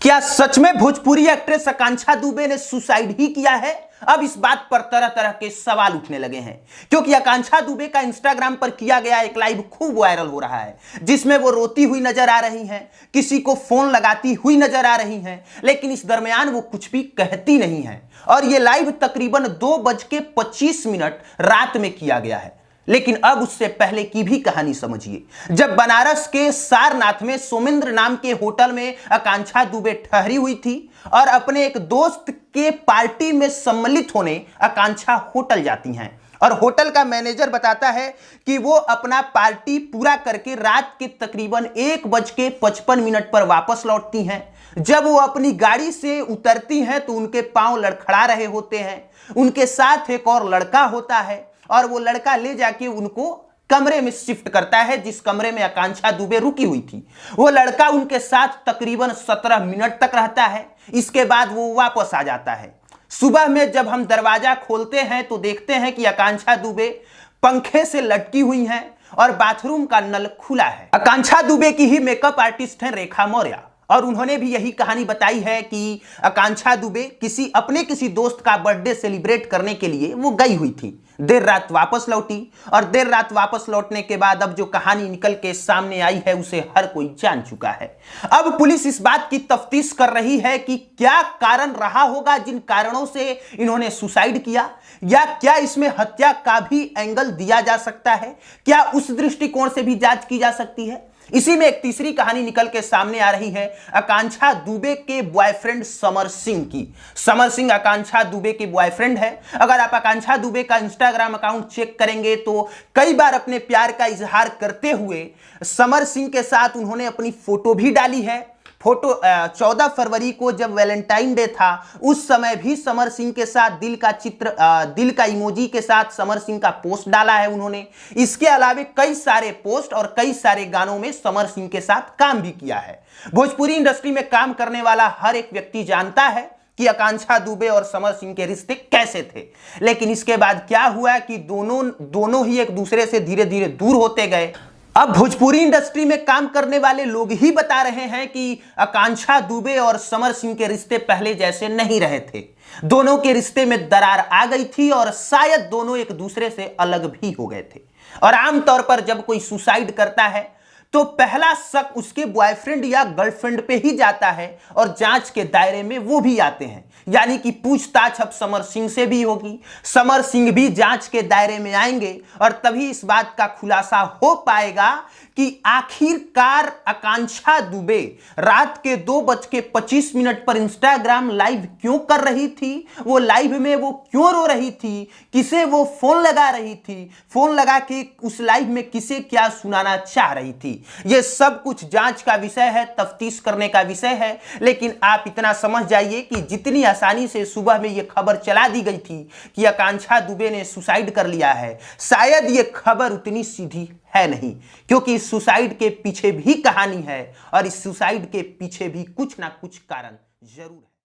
क्या सच में भोजपुरी एक्ट्रेस आकांक्षा दुबे ने सुसाइड ही किया है? अब इस बात पर तरह तरह के सवाल उठने लगे हैं, क्योंकि आकांक्षा दुबे का इंस्टाग्राम पर किया गया एक लाइव खूब वायरल हो रहा है, जिसमें वो रोती हुई नजर आ रही हैं, किसी को फोन लगाती हुई नजर आ रही हैं, लेकिन इस दरमियान वो कुछ भी कहती नहीं है। और ये लाइव तकरीबन 2:25 रात में किया गया है। लेकिन अब उससे पहले की भी कहानी समझिए। जब बनारस के सारनाथ में सोमेंद्र नाम के होटल में आकांक्षा दुबे ठहरी हुई थी और अपने एक दोस्त के पार्टी में सम्मिलित होने आकांक्षा होटल जाती हैं, और होटल का मैनेजर बताता है कि वो अपना पार्टी पूरा करके रात के तकरीबन 1:55 पर वापस लौटती हैं। जब वो अपनी गाड़ी से उतरती हैं तो उनके पांव लड़खड़ा रहे होते हैं। उनके साथ एक और लड़का होता है और वो लड़का ले जाके उनको कमरे में शिफ्ट करता है, जिस कमरे में आकांक्षा दुबे रुकी हुई थी। वो लड़का उनके साथ तकरीबन 17 मिनट तक रहता है। इसके बाद वो वापस आ जाता है। सुबह में जब हम दरवाजा खोलते हैं तो देखते हैं कि आकांक्षा दुबे पंखे से लटकी हुई हैं और बाथरूम का नल खुला है। आकांक्षा दुबे की ही मेकअप आर्टिस्ट हैं रेखा मौर्य, और उन्होंने भी यही कहानी बताई है कि आकांक्षा दुबे किसी दोस्त का बर्थडे सेलिब्रेट करने के लिए वो गई हुई थी, देर रात वापस लौटी, और देर रात वापस लौटने के बाद अब जो कहानी निकल के सामने आई है उसे हर कोई जान चुका है। अब पुलिस इस बात की तफ्तीश कर रही है कि क्या कारण रहा होगा जिन कारणों से इन्होंने सुसाइड किया, या क्या इसमें हत्या का भी एंगल दिया जा सकता है, क्या उस दृष्टिकोण से भी जांच की जा सकती है। इसी में एक तीसरी कहानी निकल के सामने आ रही है आकांक्षा दुबे के बॉयफ्रेंड समर सिंह की। समर सिंह आकांक्षा दुबे के बॉयफ्रेंड है। अगर आप आकांक्षा दुबे का इंस्टाग्राम अकाउंट चेक करेंगे तो कई बार अपने प्यार का इजहार करते हुए समर सिंह के साथ उन्होंने अपनी फोटो भी डाली है। फोटो 14 फरवरी को जब वैलेंटाइन डे था, उस समय भी समर सिंह के साथ दिल का इमोजी के साथ समर सिंह का पोस्ट डाला है उन्होंने। इसके अलावा कई सारे पोस्ट और कई सारे गानों में समर सिंह के साथ काम भी किया है। भोजपुरी इंडस्ट्री में काम करने वाला हर एक व्यक्ति जानता है कि आकांक्षा दुबे और समर सिंह के रिश्ते कैसे थे, लेकिन इसके बाद क्या हुआ कि दोनों ही एक दूसरे से धीरे धीरे दूर होते गए। अब भोजपुरी इंडस्ट्री में काम करने वाले लोग ही बता रहे हैं कि आकांक्षा दुबे और समर सिंह के रिश्ते पहले जैसे नहीं रहे थे। दोनों के रिश्ते में दरार आ गई थी और शायद दोनों एक दूसरे से अलग भी हो गए थे। और आमतौर पर जब कोई सुसाइड करता है तो पहला शक उसके बॉयफ्रेंड या गर्लफ्रेंड पे ही जाता है, और जांच के दायरे में वो भी आते हैं। यानी कि पूछताछ अब समर सिंह से भी होगी, समर सिंह भी जांच के दायरे में आएंगे, और तभी इस बात का खुलासा हो पाएगा कि आखिरकार आकांक्षा दुबे रात के 2:25 पर इंस्टाग्राम लाइव क्यों कर रही थी, वो लाइव में वो क्यों रो रही थी, किसे वो फोन लगा रही थी, फोन लगा के उस लाइव में किसे क्या सुनाना चाह रही थी। ये सब कुछ जांच का विषय है, तफ्तीश करने का विषय है। लेकिन आप इतना समझ जाइए कि जितनी आसानी से सुबह में ये खबर चला दी गई थी कि आकांक्षा दुबे ने सुसाइड कर लिया है, शायद ये खबर उतनी सीधी है नहीं, क्योंकि इस सुसाइड के पीछे भी कहानी है और इस सुसाइड के पीछे भी कुछ ना कुछ कारण जरूर है।